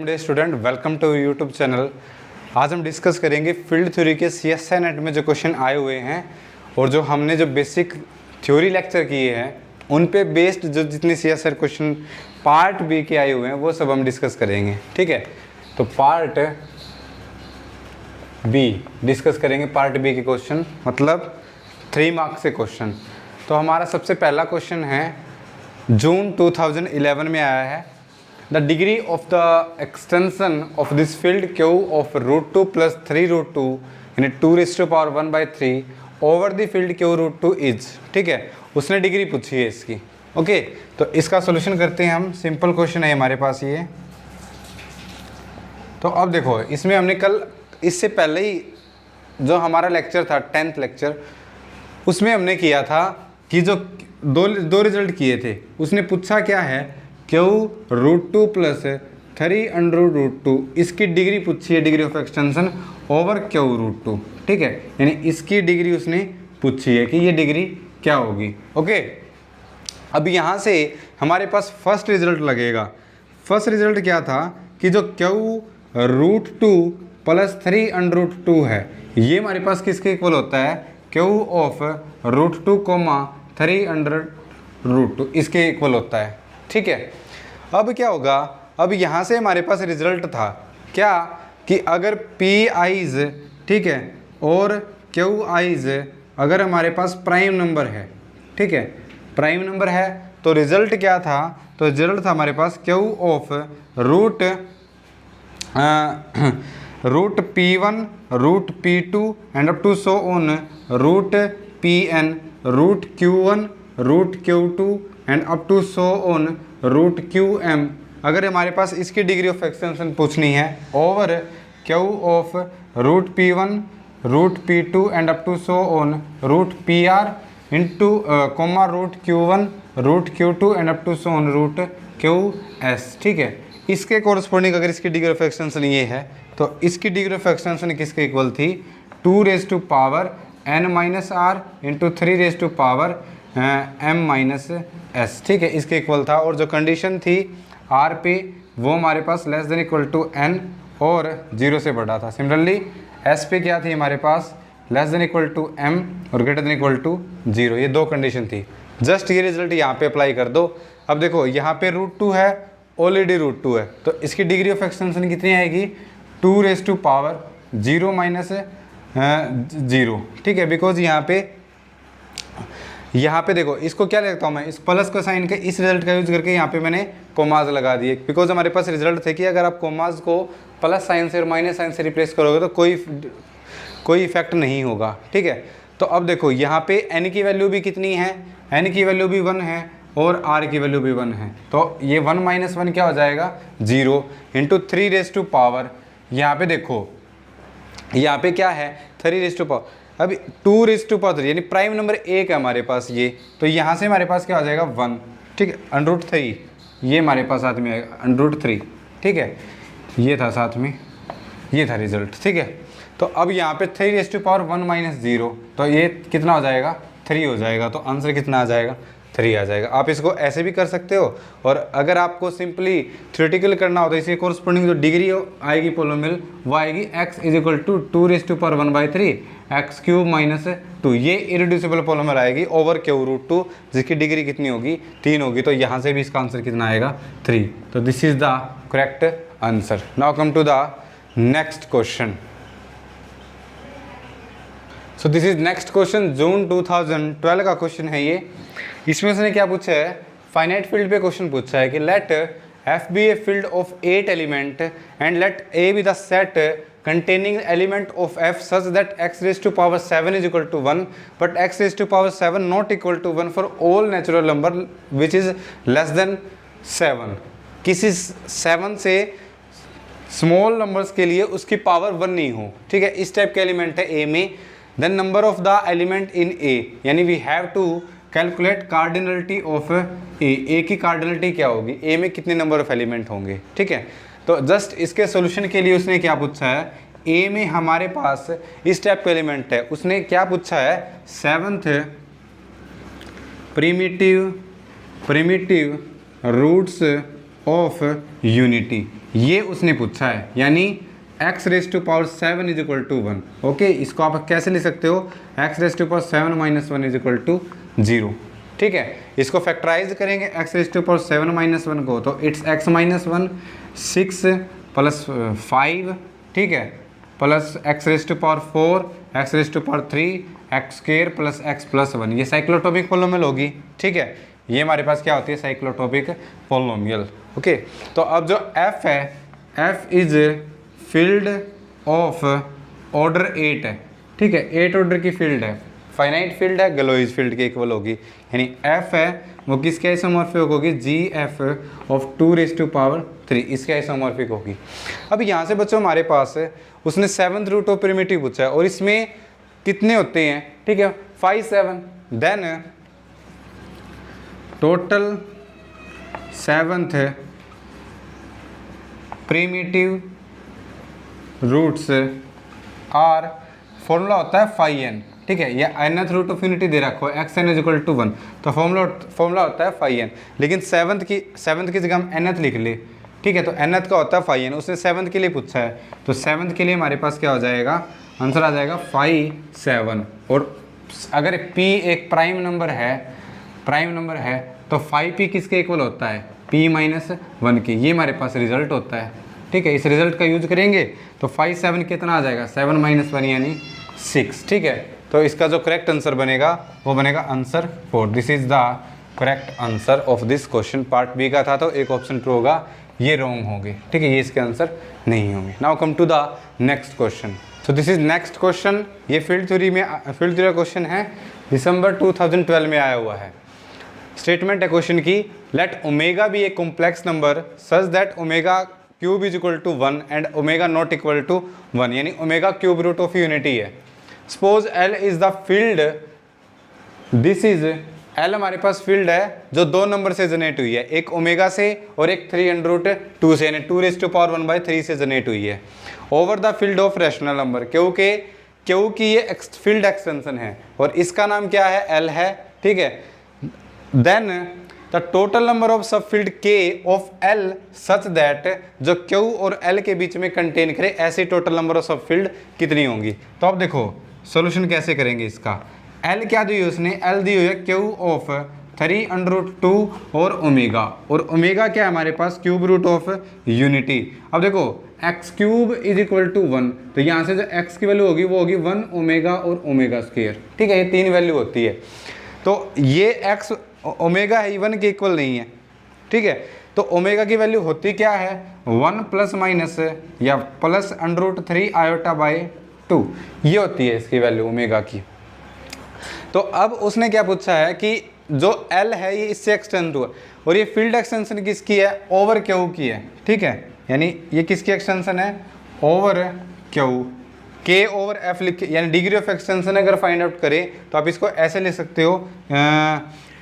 मेरे student, welcome to YouTube channel. आज हम डिस्कस करेंगे फील्ड थ्योरी के CSI नेट में जो क्वेश्चन आए हुए हैं और जो हमने जो बेसिक थ्योरी लेक्चर किए हैं उन पे बेस्ड जो जितने CSI क्वेश्चन पार्ट बी के आए हुए हैं वो सब हम डिस्कस करेंगे। ठीक है, तो पार्ट बी डिस्कस करेंगे। पार्ट बी के क्वेश्चन मतलब 3 मार्क्स के क्वेश्चन। तो हमारा सबसे पहला क्वेश्चन है, जून 2011 में आया है। The degree of the extension of this field Q of √2 + 3√2 यानी 2⁻⁴ over the field Q √2 is. ठीक है, उसने डिग्री पूछी है इसकी। ओके, तो इसका सोल्यूशन करते हैं हम। सिंपल क्वेश्चन है हमारे पास ये। तो अब देखो, इसमें हमने कल इससे पहले ही जो हमारा लेक्चर था 10th लेक्चर, उसमें हमने किया था कि जो दो रिजल्ट किए थे। उसने पूछा क्या है, Q √2 + 3√2 इसकी डिग्री पूछी है, degree of extension over Q √2। ठीक है, यानी इसकी डिग्री उसने पूछी है कि ये डिग्री क्या होगी। ओके, अब यहाँ से हमारे पास फर्स्ट रिजल्ट लगेगा। फर्स्ट रिजल्ट क्या था कि जो Q √2 + 3√2 है, ये हमारे पास किसके इक्वल होता है, Q ऑफ √2, 3√2 इसके इक्वल होता है। ठीक है, अब क्या होगा, अब यहाँ से हमारे पास रिजल्ट था क्या कि अगर PI's, ठीक है, और QI's अगर हमारे पास प्राइम नंबर है, ठीक है, प्राइम नंबर है, तो रिजल्ट क्या था, तो रिजल्ट था हमारे पास Q of √P1 √P2 and up to so on √Pn √Q1 √Q2 and up to so on √Qm। अगर हमारे पास इसकी डिग्री ऑफ एक्सटेंशन पूछनी है over Q of √P1 √P2 and up to so on √PR into comma √Q1 √Q2 and up to so on √QS। ठीक है, इसके corresponding अगर इसकी डिग्री ऑफ एक्सटेंशन ये है, तो इसकी डिग्री ऑफ एक्सटेंशन किसके इक्वल थी, 2⁻n−r इंटू 3⁻m−s। ठीक है, इसके इक्वल था। और जो कंडीशन थी r पे, वो हमारे पास less than equal to n और 0 से बड़ा था। सिमिलरली s पे क्या थी हमारे पास, less than equal to m और ग्रेटर देन इक्वल टू 0। ये दो कंडीशन थी। जस्ट ये रिजल्ट यहाँ पे अप्लाई कर दो। अब देखो, यहाँ पे √2 है, ऑलरेडी √2 है, तो इसकी डिग्री ऑफ एक्सटेंशन कितनी आएगी, 2⁻⁴ ठीक है, बिकॉज यहाँ पे देखो, इसको क्या लिखता हूँ मैं, इस प्लस को साइन के इस रिजल्ट का यूज करके यहाँ पे मैंने कोमाज लगा दिए, बिकॉज हमारे पास रिजल्ट थे कि अगर आप कोमाज को प्लस साइन से और माइनस साइन से रिप्लेस करोगे तो कोई इफेक्ट नहीं होगा। ठीक है, तो अब देखो यहाँ पे n की वैल्यू भी कितनी है, n की वैल्यू भी 1 है और r की वैल्यू भी 1 है, तो ये 1 - 1 क्या हो जाएगा, 0 इंटू 3⁻। यहाँ पे देखो, यहाँ पे क्या है, 3⁻। अब 2⁻3 यानी प्राइम नंबर 1 है हमारे पास ये, तो यहाँ से हमारे पास क्या हो जाएगा 1। ठीक है, √3 ये हमारे पास साथ में आएगा, √3। ठीक है, ये था साथ में, ये था रिजल्ट। ठीक है, तो अब यहाँ पे 3⁻1 - 0, तो ये कितना हो जाएगा, 3 हो जाएगा। तो आंसर कितना आ जाएगा, 3 आ जाएगा। आप इसको ऐसे भी कर सकते हो, और अगर आपको सिंपली थ्योरेटिकल करना हो तो इसके कोरस्पोंडिंग जो डिग्री आएगी पोलोमियल, वो आएगी x = 2⁻⁴ x³ - 2। ये इरेड्यूसिबल पोलोमियल आएगी ओवर Q √2, जिसकी डिग्री कितनी होगी, 3 होगी। तो यहाँ से भी इसका आंसर कितना आएगा, 3। तो this is the correct answer. Now come to the next question. So this is next question, जून 2012 का क्वेश्चन है ये। इसमें उसने क्या पूछा है, फाइनाइट फील्ड पे क्वेश्चन पूछा है कि let F be a field of 8 element and let A be the set containing element of F such that x⁻7 is equal to 1 but x⁻7 not equal to 1 for all natural number which is less than 7। किसी 7 से small numbers के लिए उसकी power 1 नहीं हो। ठीक है, इस टाइप के एलिमेंट है A में। Then number of the element in A, यानी we have to calculate cardinality of A की कार्डिनलिटी क्या होगी, ए में कितने नंबर ऑफ एलिमेंट होंगे। ठीक है, तो जस्ट इसके सॉल्यूशन के लिए उसने क्या पूछा है, ए में हमारे पास इस टाइप का एलिमेंट है, उसने क्या पूछा है, 7th primitive roots of unity. ये उसने पूछा है, यानी x raise to power 7 is equal to 1। Okay, इसको आप कैसे लिख सकते हो, x raise to power 7 minus 1 is equal to 0। ठीक है, इसको फैक्टराइज करेंगे x raise to power 7 minus 1 को, तो इट्स x माइनस 1 6 प्लस 5, ठीक है, plus x raise to power 4, x raise to power 3, x square plus x plus 1। ये साइक्लोटॉपिक polynomial होगी। ठीक है, ये हमारे पास क्या होती है, साइक्लोटॉपिक पोलिनोमियल। ओके, तो अब जो f है, f is field of order 8 है। ठीक है, 8 ऑर्डर की फील्ड है, फाइनाइट फील्ड है, गलोइज फील्ड के इक्वल होगी, यानी f है वो किसके आइसोमॉर्फिक होगी, GF of 2 raise to power 3, इसके आइसोमॉर्फिक होगी। अब यहाँ से बच्चों हमारे पास है, उसने 7th रूट ऑफ प्रिमिटिव पूछा है और इसमें कितने होते हैं, ठीक है, 5 7, then total 7th primitive roots are, formula होता है फाई एन। ठीक है, ये nth रूट ऑफ यूनिटी दे रखो है x n is equal to 1, तो फॉर्मूला होता है फाई एन। लेकिन 7th की जगह हम nth लिख ले। ठीक है, तो nth का होता है फाई एन, उसने 7th के लिए पूछा है, तो 7th के लिए हमारे पास क्या हो जाएगा, आंसर आ जाएगा 5 7। और अगर p एक प्राइम नंबर है तो 5p किसके इक्वल होता है, p माइनस 1 के। ये हमारे पास रिजल्ट होता है। ठीक है, इस रिजल्ट का यूज करेंगे तो 5 7 कितना आ जाएगा, 7 माइनस 1 यानी 6। ठीक है, तो इसका जो करेक्ट आंसर बनेगा वो बनेगा answer 4। This is the correct answer of this question. Part B का था तो एक ऑप्शन ट्रू होगा, ये रॉन्ग होंगे। ठीक है, ये इसके आंसर नहीं होंगे। Now come to the next question. So this is next question. ये फील्ड थ्योरी का क्वेश्चन है, दिसंबर 2012 में आया हुआ है। स्टेटमेंट है क्वेश्चन की, let omega be a complex number such that omega cube is equal to 1 and omega not equal to 1, यानी omega cube root of unity है। Suppose L is the field, this is L हमारे पास field है जो दो number से generate हुई है, एक ओमेगा से और एक 3√2 से, यानी 2 रेज टू पावर 1/3 से जनरेट हुई है, over the field of rational number, क्योंकि ये फील्ड एक्सटेंशन है और इसका नाम क्या है, L है। ठीक है, then the total number of sub field K of L such that, जो Q और L के बीच में कंटेन करे ऐसी total number of sub field कितनी होंगी। तो अब देखो सॉल्यूशन कैसे करेंगे इसका। L क्या दी हुई उसने, L दी हुई है Q ऑफ 3√2 और ओमेगा क्या है हमारे पास, क्यूब रूट ऑफ यूनिटी। अब देखो x cube is equal to 1, तो यहाँ से जो x की वैल्यू होगी वो होगी 1 ओमेगा और ओमेगा स्क्वायर। ठीक है, ये 3 वैल्यू होती है, तो ये x ओमेगा है 1 के इक्वल नहीं है। ठीक है, तो ओमेगा की वैल्यू होती क्या है, 1 प्लस माइनस या प्लस √3 आयोटा बाई 2, ये होती है इसकी वैल्यू ओमेगा की। तो अब उसने क्या पूछा है कि जो L है ये इससे एक्सटेंड हुआ और ये फील्ड एक्सटेंशन किसकी है, ओवर क्यू की है। ठीक है, यानी ये किसकी एक्सटेंशन है, over Q, K over F लिख, यानी डिग्री ऑफ एक्सटेंशन अगर फाइंड आउट करें तो आप इसको ऐसे ले सकते हो,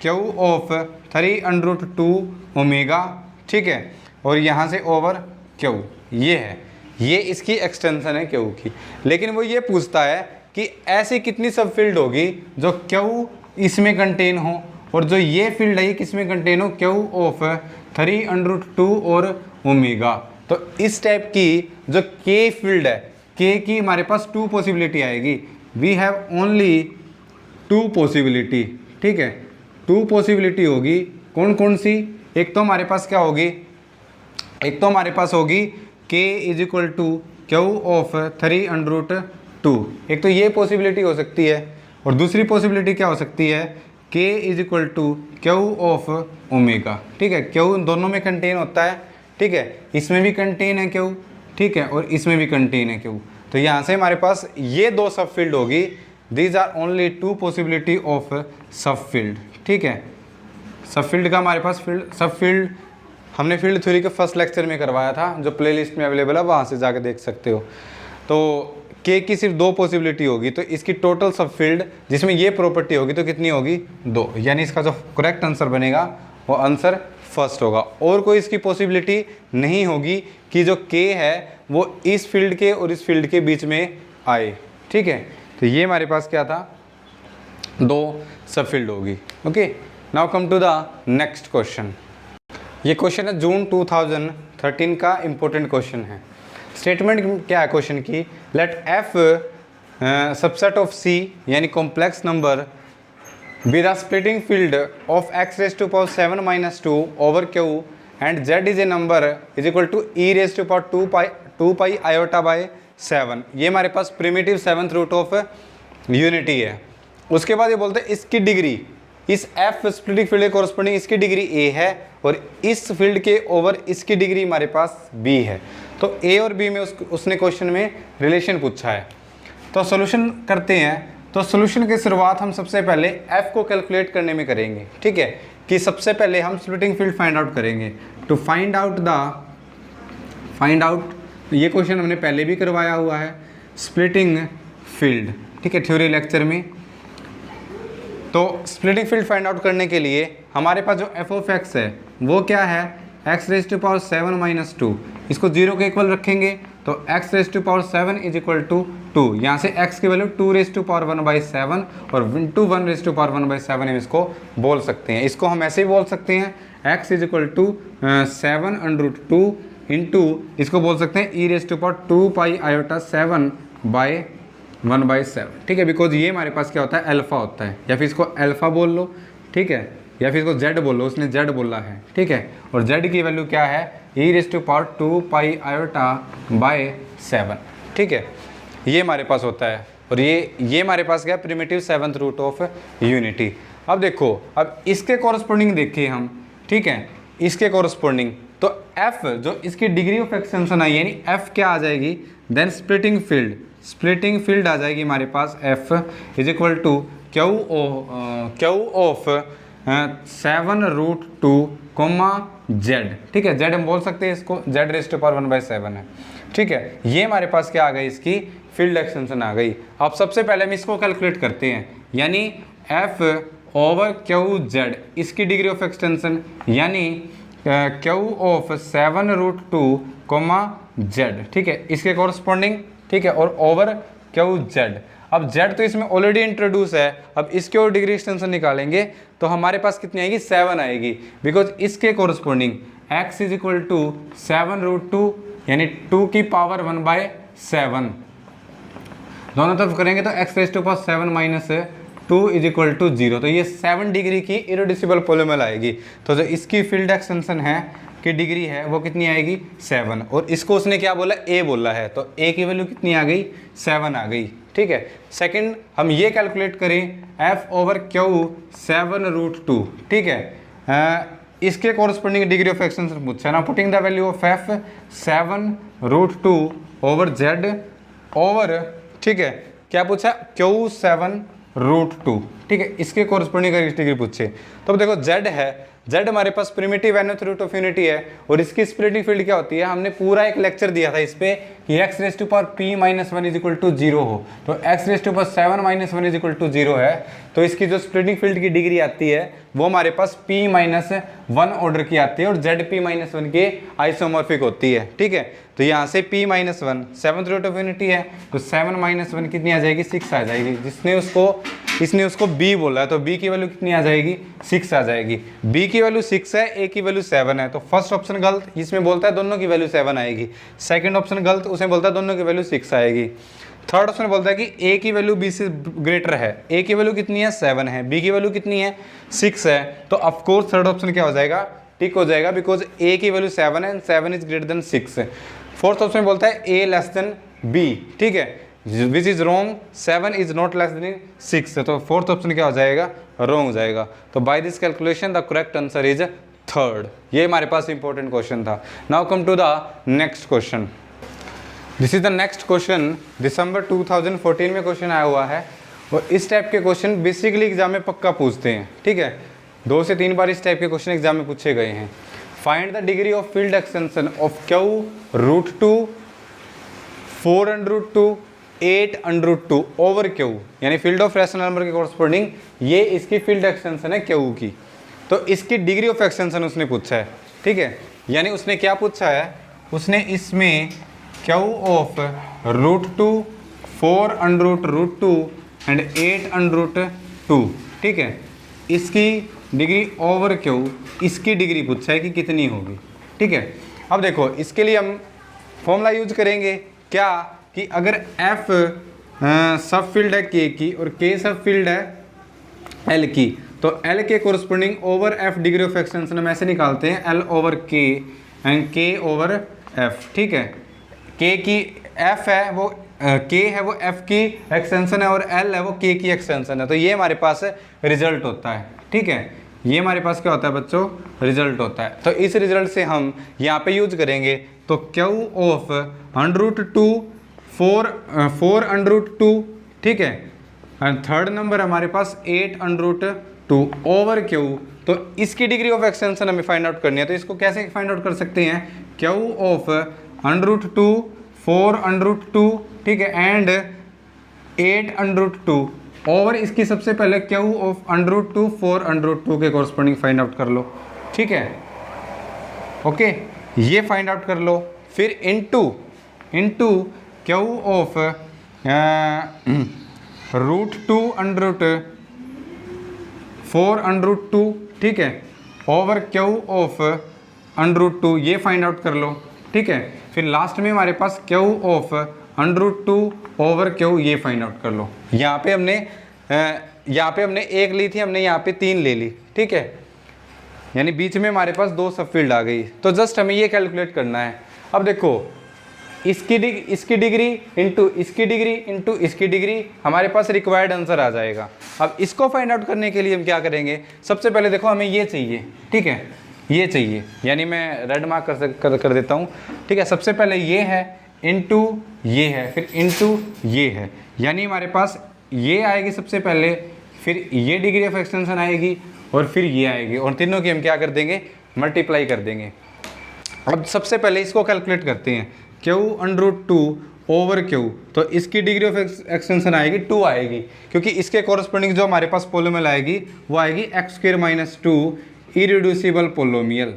क्यू ऑफ 3√2 ओमेगा। ठीक है, और यहाँ से ओवर क्यू, ये है, ये इसकी एक्सटेंशन है क्यू की। लेकिन वो ये पूछता है कि ऐसी कितनी सब फील्ड होगी जो क्यू इसमें कंटेन हो और जो ये फील्ड है ये किसमें कंटेन हो, क्यू ऑफ 3√2 और ओमेगा। तो इस टाइप की जो K फील्ड है, K की हमारे पास 2 पॉसिबिलिटी आएगी। We have only 2 possibility. ठीक है, 2 पॉसिबिलिटी होगी, कौन कौन सी, एक तो हमारे पास क्या होगी, एक तो हमारे पास होगी K is equal to Q of 3√2, एक तो ये पॉसिबिलिटी हो सकती है, और दूसरी पॉसिबिलिटी क्या हो सकती है, K is equal to Q of omega. ठीक है, क्यू दोनों में कंटेन होता है। ठीक है, इसमें भी कंटेन है क्यू, ठीक है, और इसमें भी कंटेन है क्यू। तो यहाँ से हमारे पास ये 2 सब फील्ड होगी। These are only 2 possibility of sub field. ठीक है, सब फील्ड का हमारे पास सब फील्ड हमने फील्ड थ्योरी के फर्स्ट लेक्चर में करवाया था, जो प्लेलिस्ट में अवेलेबल है, वहाँ से जाकर देख सकते हो। तो K की सिर्फ 2 पॉसिबिलिटी होगी, तो इसकी टोटल सब फील्ड जिसमें ये प्रॉपर्टी होगी तो कितनी होगी, 2, यानी इसका जो करेक्ट आंसर बनेगा वो आंसर फर्स्ट होगा। और कोई इसकी पॉसिबिलिटी नहीं होगी कि जो K है वो इस फील्ड के और इस फील्ड के बीच में आए। ठीक है, तो ये हमारे पास क्या था, 2 सब फील्ड होगी। Okay, now come to the next question. ये क्वेश्चन है जून 13 का इंपॉर्टेंट क्वेश्चन है। स्टेटमेंट क्या है क्वेश्चन की, लेट एफ सबसेट ऑफ सी यानी complex number with a splitting field of x raised to power 7 minus 2 over q and z is a number is equal to e raised to power 2 pi iota by 7। ये हमारे पास primitive seventh root of unity है। उसके बाद ये बोलते हैं इसकी डिग्री, इस एफ स्प्लिटिंग फील्ड के कॉरस्पॉन्डिंग इसकी डिग्री ए है और इस फील्ड के ओवर इसकी डिग्री हमारे पास बी है। तो ए और बी में उसने क्वेश्चन में रिलेशन पूछा है। तो सोल्यूशन करते हैं। तो सोल्यूशन की शुरुआत हम सबसे पहले f को कैलकुलेट करने में करेंगे, ठीक है, कि सबसे पहले हम स्प्लिटिंग फील्ड फाइंड आउट करेंगे। टू फाइंड आउट ये क्वेश्चन हमने पहले भी करवाया हुआ है, स्प्लिटिंग फील्ड, ठीक है, थ्योरी लेक्चर में। तो स्प्लिटिंग फील्ड फाइंड आउट करने के लिए हमारे पास जो f ऑफ x है वो क्या है, x raise to power 7 minus 2, इसको 0 के इक्वल रखेंगे तो x raise to power 7 is equal to 2। यहाँ से x की वैल्यू 2 रेज टू पावर 1/7 और इंटू 1 रेज टू पावर 1/7 हम इसको बोल सकते हैं। इसको हम ऐसे ही बोल सकते हैं, x is equal to 7√2 into इसको बोल सकते हैं e raise to power 2 pi iota 7/1/7, ठीक है, बिकॉज ये हमारे पास क्या होता है, अल्फा होता है, या फिर इसको अल्फा बोल लो, ठीक है, या फिर इसको z बोल लो, उसने z बोला है, ठीक है, और z की वैल्यू क्या है, e raise to power 2 pi iota by 7, ठीक है, ये हमारे पास होता है। और ये हमारे पास क्या है, primitive seventh root of unity. अब देखो, अब इसके कॉरस्पॉन्डिंग देखिए हम, ठीक है, इसके कॉरस्पॉन्डिंग तो f जो इसकी डिग्री ऑफ एक्सटेंशन है यानी f क्या आ जाएगी, देन स्प्लिटिंग फील्ड आ जाएगी हमारे पास f is equal to Q of 7√2 z, ठीक है, z हम बोल सकते हैं इसको z रेज टू पावर 1/7 है, ठीक है। ये हमारे पास क्या आ गई, इसकी फील्ड एक्सटेंशन आ गई। अब सबसे पहले हम इसको कैलकुलेट करते हैं, यानी f ओवर क्यू z इसकी डिग्री ऑफ एक्सटेंशन यानी क्यू ऑफ 7√2 z, ठीक है, इसके कॉरस्पॉन्डिंग, ठीक है, और ओवर क्यू z। अब z तो इसमें ऑलरेडी इंट्रोड्यूस है, अब इसके और डिग्री एक्सटेंशन निकालेंगे तो हमारे पास कितनी आएगी, 7 आएगी, बिकॉज इसके corresponding x is equal to 7√2 यानी 2 की पावर 1/7, दोनों तरफ करेंगे तो x raise to power 7 minus 2 is equal to 0। तो ये 7 डिग्री की इरेड्यूसिबल पॉलीनोमियल आएगी। तो जो इसकी फील्ड एक्सटेंशन है की डिग्री है वो कितनी आएगी, 7, और इसको उसने क्या बोला, a बोला है, तो a की वैल्यू कितनी आ गई, 7 आ गई, ठीक है। सेकंड हम ये कैलकुलेट करें f ओवर क्यू 7√2, ठीक है, इसके कॉरस्पॉन्डिंग डिग्री ऑफ एक्सटेंशन पूछा है ना, putting the value of f 7√2 over z over, ठीक है, क्या पूछा, क्यू 7√2, ठीक है, इसके कॉरस्पॉन्डिंग डिग्री पूछे। तो अब देखो z है, z हमारे पास primitive nth root of unity है और इसकी स्प्लिटिंग फील्ड क्या होती है, हमने पूरा एक लेक्चर दिया था इस पे कि x raise to power p minus 1 is equal to 0 हो, तो x raise to power 7 minus 1 is equal to 0 है, तो इसकी जो स्प्लिटिंग फील्ड की डिग्री आती है वो हमारे पास p माइनस 1 ऑर्डर की आती है और zp माइनस 1 के आइसोमॉर्फिक होती है, ठीक है। तो यहाँ से p minus 1 seventh root of unity है, तो 7 माइनस 1 कितनी आ जाएगी, 6 आ जाएगी, इसने उसको b बोला है, तो b की वैल्यू कितनी आ जाएगी, 6 आ जाएगी। b की वैल्यू 6 है, a की वैल्यू 7 है, तो फर्स्ट ऑप्शन गलत, इसमें बोलता है दोनों की वैल्यू 7 आएगी। सेकंड ऑप्शन गलत, उसमें बोलता है दोनों की वैल्यू 6 आएगी। थर्ड ऑप्शन बोलता है कि a की वैल्यू b से ग्रेटर है, a की वैल्यू कितनी है, 7 है, b की वैल्यू कितनी है, 6 है, तो ऑफकोर्स थर्ड ऑप्शन क्या हो जाएगा, टिक हो जाएगा, बिकॉज a की वैल्यू 7 है, 7 is greater than 6। Fourth option बोलता है a लेस देन b, ठीक है, which is wrong, 7 is not less than 6, तो फोर्थ ऑप्शन क्या हो जाएगा, रॉन्ग हो जाएगा। तो by this calculation the correct answer is third. ये हमारे पास इंपॉर्टेंट क्वेश्चन था। Now come to the next question. This is the next question, दिसंबर 2014 में क्वेश्चन आया हुआ है और इस टाइप के क्वेश्चन बेसिकली एग्जाम में पक्का पूछते हैं, ठीक है, 2 से 3 बार इस टाइप के क्वेश्चन एग्जाम में पूछे गए हैं। Find the degree of field extension of Q √2 4√2 8√2 over Q, यानी फील्ड ऑफ रैशनल नंबर के कॉरस्पॉन्डिंग ये इसकी फील्ड एक्सटेंशन है क्यू की, तो इसकी डिग्री ऑफ एक्सटेंशन उसने पूछा है, ठीक है, यानी उसने क्या पूछा है, उसने इसमें क्यू ऑफ √2 4√2 एंड 8√2, ठीक है, इसकी डिग्री ओवर क्यू, इसकी डिग्री पूछा है कि कितनी होगी, ठीक है। अब देखो इसके लिए हम फॉर्मूला यूज करेंगे क्या, कि अगर एफ सब फील्ड है के की और के सब फील्ड है एल की, तो एल के corresponding over F degree of extension हम ऐसे निकालते हैं एल ओवर के एंड के ओवर एफ। ठीक है, के की एफ है वो के है वो एफ की एक्सटेंशन है और एल है वो के की एक्सटेंशन है, तो ये हमारे पास रिजल्ट होता है। ठीक है, ये हमारे पास क्या होता है बच्चों, रिजल्ट होता है। तो इस रिजल्ट से हम यहाँ पे यूज करेंगे, तो क्यू ऑफ √2 4 √2, ठीक है, एंड थर्ड नंबर हमारे पास 8 √2 ओवर क्यू। तो इसकी डिग्री ऑफ एक्सटेंशन हमें फाइंड आउट करनी है, तो इसको कैसे फाइंड आउट कर सकते हैं, क्यू ऑफ √2 4 √2, ठीक है, एंड 8 √2 ओवर इसकी सबसे पहले क्यू ऑफ √2 4 √2 के कॉरस्पॉन्डिंग फाइंड आउट कर लो। ठीक है, ओके, ये फाइंड आउट कर लो, फिर इनटू क्यू ऑफ √2 4 √2, ठीक है, ओवर क्यू ऑफ √2, ये फाइंड आउट कर लो। ठीक है, फिर लास्ट में हमारे पास क्यू ऑफ √2 ओवर क्यू, ये फाइंड आउट कर लो। यहाँ पे हमने एक ली थी, हमने यहाँ पे 3 ले ली। ठीक है, यानी बीच में हमारे पास 2 सब फील्ड आ गई, तो जस्ट हमें ये कैलकुलेट करना है। अब देखो इसकी डिग्री इंटू इसकी डिग्री इंटू इसकी डिग्री, हमारे पास रिक्वायर्ड आंसर आ जाएगा। अब इसको फाइंड आउट करने के लिए हम क्या करेंगे, सबसे पहले देखो हमें ये चाहिए। ठीक है, ये चाहिए, यानी मैं रेड मार्क कर देता हूँ। ठीक है, सबसे पहले ये है इंटू ये है, फिर इंटू ये है, यानी हमारे पास ये आएगी सबसे पहले, फिर ये डिग्री ऑफ एक्सटेंशन आएगी और फिर ये आएगी, और तीनों की हम क्या कर देंगे, मल्टीप्लाई कर देंगे। अब सबसे पहले इसको कैलकुलेट करते हैं, क्यू √2 ओवर क्यू, तो इसकी डिग्री ऑफ एक्सटेंशन आएगी 2 आएगी, क्योंकि इसके कॉरस्पॉन्डिंग जो हमारे पास पोलोमियल आएगी वो आएगी x² - 2 इरिड्यूसिबल पोलोमियल।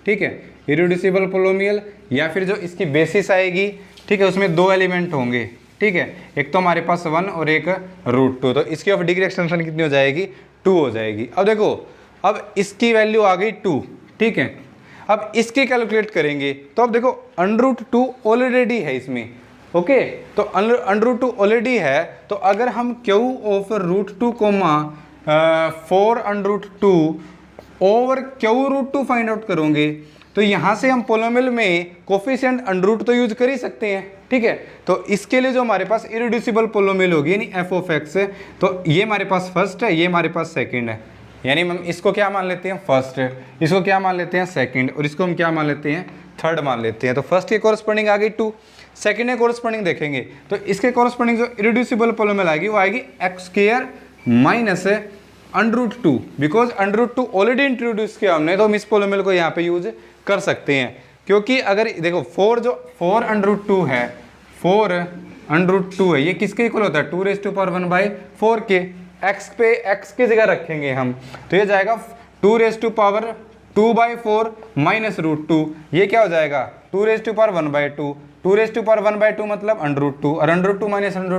ठीक है, इरिड्यूसिबल पोलोमियल, या फिर जो इसकी बेसिस आएगी, ठीक है, उसमें 2 एलिमेंट होंगे। ठीक है, एक तो हमारे पास 1 और एक √2, तो इसकी ऑफ डिग्री एक्सटेंशन कितनी हो जाएगी, 2 हो जाएगी। अब देखो, अब इसकी वैल्यू आ गई 2। ठीक है, अब इसकी कैलकुलेट करेंगे, तो अब देखो √2 ऑलरेडी है इसमें। ओके, तो √2 ऑलरेडी है, तो अगर हम Q of √2 4 √2 over Q √2 find out करोगे, तो यहाँ से हम पोलोमियल में कोफिशिएंट √2 तो यूज कर ही सकते हैं। ठीक है, तो इसके लिए जो हमारे पास इरिड्यूसिबल पोलोमियल होगी यानी f ऑफ x, तो ये हमारे पास फर्स्ट है, ये हमारे पास सेकंड है, यानी हम इसको क्या मान लेते हैं, फर्स्ट, इसको क्या मान लेते हैं, सेकंड, और इसको हम क्या मान लेते हैं, थर्ड मान लेते हैं। तो फर्स्ट के कॉरस्पॉन्डिंग आ गई 2, सेकंड के कॉरस्पॉन्डिंग देखेंगे, तो इसके कॉरस्पॉन्डिंग जो इरिड्यूसिबल पोलोमियल आएगी वो आएगी x² - √2, बिकॉज √2 ऑलरेडी इंट्रोड्यूस किया हमने, तो हम इस पोलोमियल को यहाँ पे यूज कर सकते हैं। क्योंकि अगर देखो 4 √2 है, 4 √2 है, ये किसके इक्वल होता है, 2⁴ के, x पे x की जगह रखेंगे हम, तो ये जाएगा 2⁴ -√2, ये क्या हो जाएगा 2⁴ 2⁴ मतलब √2, और √2 -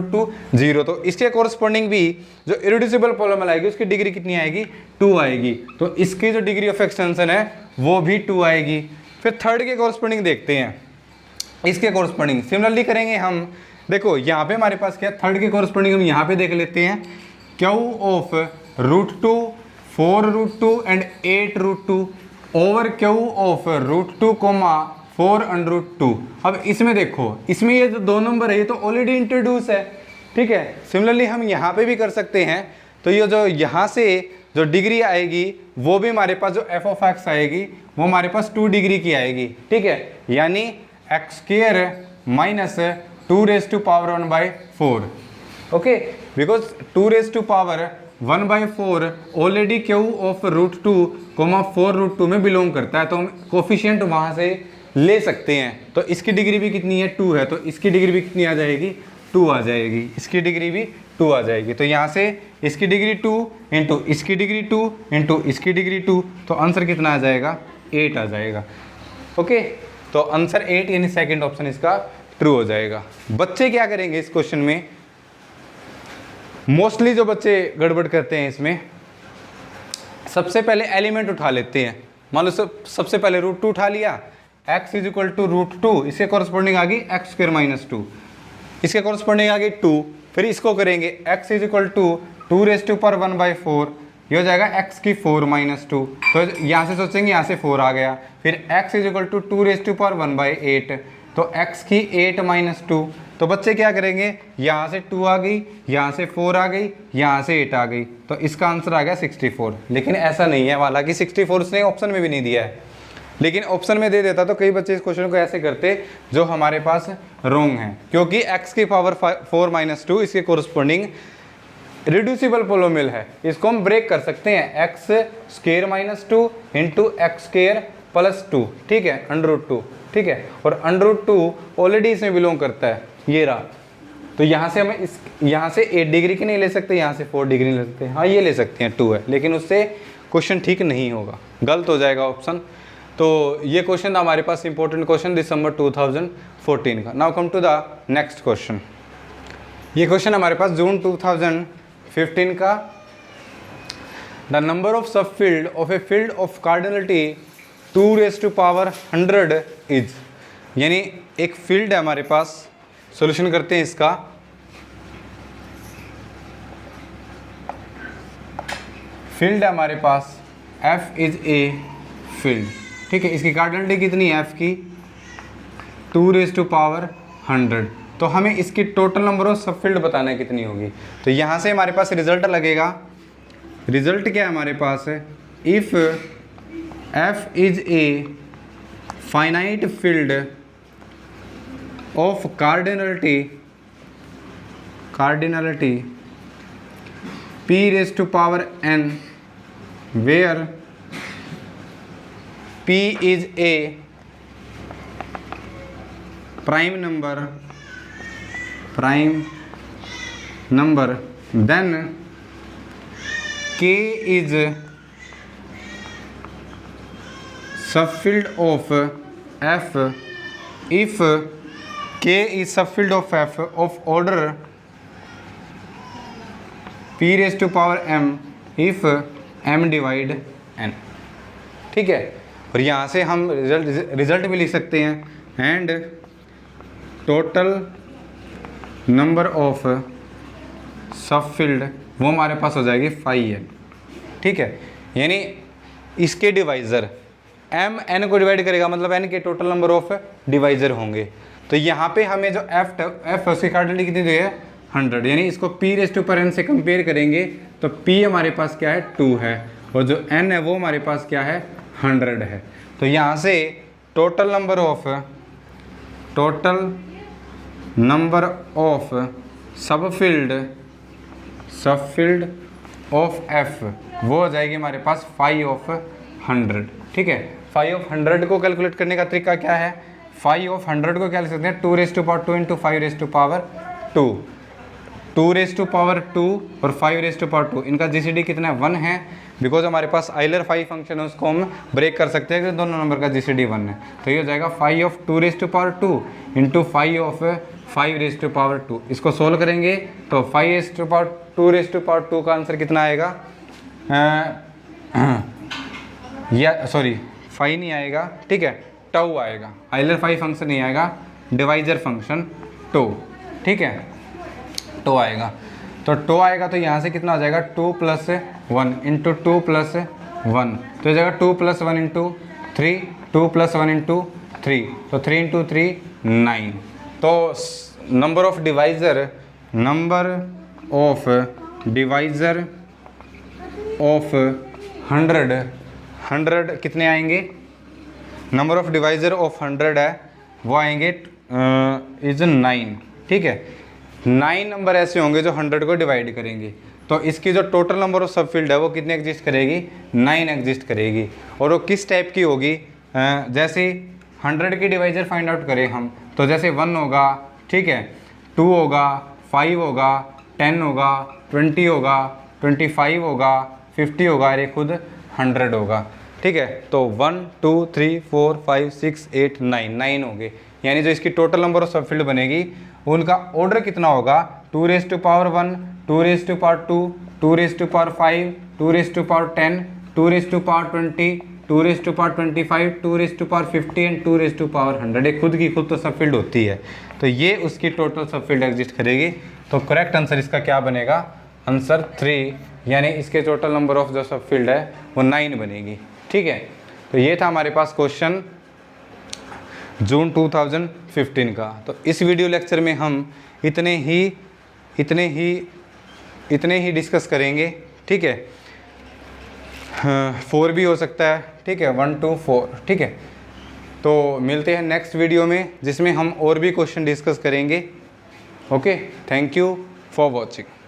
√2 0, तो इसके कॉरस्पॉन्डिंग भी जो इरिड्यूसिबल पोलोमियल आएगी उसकी डिग्री कितनी आएगी, 2 आएगी, तो इसकी जो डिग्री ऑफ एक्सटेंशन है वो भी 2 आएगी। फिर थर्ड के कॉरस्पॉन्डिंग देखते हैं, इसके कॉरस्पॉन्डिंग सिमिलरली करेंगे हम। देखो यहाँ पे हमारे पास क्या, थर्ड के कॉरस्पॉन्डिंग हम यहाँ पे देख लेते हैं, Q of √2 4 √2 and 8 √2 over Q of √2 4 √2। अब इसमें देखो, इसमें ये जो 2 नंबर है ये तो ऑलरेडी इंट्रोड्यूस है। ठीक है, सिमिलरली हम यहाँ पे भी कर सकते हैं, तो ये जो यहाँ से जो डिग्री आएगी वो भी हमारे पास जो f ऑफ x आएगी वो हमारे पास 2 डिग्री की आएगी। ठीक है, यानी x² - 2⁴ okay, because 2⁴ already queue of √2 4 √2 में बिलोंग करता है, तो हम कोफिशिएंट वहाँ से ले सकते हैं। तो इसकी डिग्री भी कितनी है, 2 है, तो इसकी डिग्री भी कितनी आ जाएगी, 2 आ जाएगी, इसकी डिग्री भी 2 आ जाएगी। तो यहाँ से इसकी डिग्री 2 इंटू इसकी डिग्री 2 इंटू इसकी डिग्री 2, तो आंसर कितना आ जाएगा, 8 आ जाएगा। ओके, तो आंसर 8 यानी सेकंड ऑप्शन इसका ट्रू हो जाएगा। बच्चे क्या करेंगे इस क्वेश्चन में, मोस्टली जो बच्चे गड़बड़ करते हैं इसमें, सबसे पहले एलिमेंट उठा लेते हैं। मान लो सबसे पहले √2 उठा लिया, x इज इक्वल टू √2, इसके कॉरस्पॉन्डिंग आ गई x स्क्वायर माइनस 2, इसके कॉरस्पॉन्डिंग आ गई 2। फिर इसको करेंगे x इज इक्वल टू 2⁴ ये हो जाएगा x की 4 माइनस 2, तो यहाँ से सोचेंगे यहाँ से 4 आ गया। फिर x इज इक्वल टू 2⁴ तो x की 8 माइनस 2। तो बच्चे क्या करेंगे, यहाँ से 2 आ गई, यहाँ से 4 आ गई, यहाँ से 8 आ गई, तो इसका आंसर आ गया 64। लेकिन ऐसा नहीं है, हालांकि 64 उसने ऑप्शन में भी नहीं दिया है, लेकिन ऑप्शन में दे देता तो कई बच्चे इस क्वेश्चन को ऐसे करते जो हमारे पास रॉन्ग है, क्योंकि x की पावर 4 माइनस 2 इसके कोरस्पॉन्डिंग रिड्यूसिबल पोलोमियल है, इसको हम ब्रेक कर सकते हैं, x square minus 2 into x square plus 2, ठीक है, √2, ठीक है। और √2 ऑलरेडी इसमें बिलोंग करता है, ये रहा। तो यहाँ से हमें यहाँ से 8 डिग्री की नहीं ले सकते, यहाँ से 4 डिग्री ले सकते हैं, हाँ ये ले सकते हैं, 2 है, लेकिन उससे क्वेश्चन ठीक नहीं होगा, गलत हो जाएगा ऑप्शन। तो ये क्वेश्चन था हमारे पास इंपॉर्टेंट क्वेश्चन दिसंबर 2014 का। Now come to the next question. ये क्वेश्चन हमारे पास जून 2015 का। The number of sub field of a field of cardinality 2⁻100 is, यानी एक फील्ड है हमारे पास, सॉल्यूशन करते हैं इसका। फील्ड है हमारे पास f इज ए फील्ड, ठीक है, इसकी कार्डिनलिटी कितनी है f की 2⁻100। तो हमें इसकी total number of sub field बताना है कितनी होगी। तो यहाँ से हमारे पास रिजल्ट लगेगा, रिजल्ट क्या है हमारे पास है, if f is a finite field of cardinality p⁻n where p is a prime number then k is subfield of f if k is subfield of f of order p⁻m if m divide n, ठीक है। और यहाँ से हम result भी लिख सकते हैं, and total number of sub field वो हमारे पास हो जाएगी 5n, ठीक है। यानी इसके डिवाइज़र m n को डिवाइड करेगा, मतलब n के टोटल नंबर ऑफ डिवाइज़र होंगे। तो यहाँ पे हमें जो f उसकी कार्डिनलिटी कितनी दी है 100, यानी इसको p⁻n से कंपेयर करेंगे तो p हमारे पास क्या है 2 है, और जो n है वो हमारे पास क्या है 100 है। तो यहाँ से total number of sub field of f वो हो जाएगी हमारे पास 5/100, ठीक है। 5/100 को कैलकुलेट करने का तरीका क्या है, 5/100 को क्या लिख सकते हैं 2⁻2 इंटू 5⁻2, 2⁻2 और 5⁻2, इनका GCD कितना है 1 है, बिकॉज हमारे पास आइलर 5 फंक्शन है, उसको हम ब्रेक कर सकते हैं कि दोनों नंबर का GCD 1 है। तो ये हो जाएगा 5/2 इंटू 5/5 इसको सोल्व करेंगे तो 5/2 का आंसर कितना आएगा, या सॉरी 5 नहीं आएगा, ठीक है, टाउ आएगा, आइलर 5 फंक्शन नहीं आएगा, डिवाइजर फंक्शन टो, ठीक है, टो आएगा। तो टो आएगा तो यहाँ से कितना हो जाएगा 2 + 1 इंटू 2 + 1, तो हो जाएगा 2 + 1 इंटू 3, 2 + 1 इंटू 3, तो 3 इंटू 3 9। तो नंबर ऑफ डिवाइज़र ऑफ 100 कितने आएंगे, नंबर ऑफ डिवाइज़र ऑफ 100 है वो आएंगे इज 9, ठीक है। 9 नंबर ऐसे होंगे जो 100 को डिवाइड करेंगे, तो इसकी जो total number of sub field है वो कितने एग्जिस्ट करेगी 9 एग्जिस्ट करेगी। और वो किस टाइप की होगी, जैसे 100 की डिवाइजर फाइंड आउट करें हम, तो जैसे 1 होगा, ठीक है, 2 होगा, 5 होगा, 10 होगा, 20 होगा, 25 होगा, 50 होगा, और ये खुद 100 होगा, ठीक है। तो 1 2 3 4 5 6 8 9 होंगे, यानी जो इसकी total number of sub field बनेगी उनका ऑर्डर कितना होगा 2⁻1 2⁻2 2⁻5 2⁻10 2⁻20 2 raise to power 25, 2 raise to power 50 and 2 raise to power 100। ये खुद की खुद तो सब फील्ड होती है, तो ये उसकी टोटल सब फील्ड एग्जिस्ट करेगी। तो करेक्ट आंसर इसका क्या बनेगा, आंसर 3, यानी इसके टोटल नंबर ऑफ जो सब फील्ड है वो 9 बनेगी। ठीक है, तो ये था हमारे पास क्वेश्चन जून 2015 का। तो इस वीडियो लेक्चर में हम इतने ही डिस्कस करेंगे। ठीक है, 4 भी हो सकता है। ठीक है, 1 to 4। ठीक है, तो मिलते हैं नेक्स्ट वीडियो में जिसमें हम और भी क्वेश्चन डिस्कस करेंगे। Okay, thank you for watching.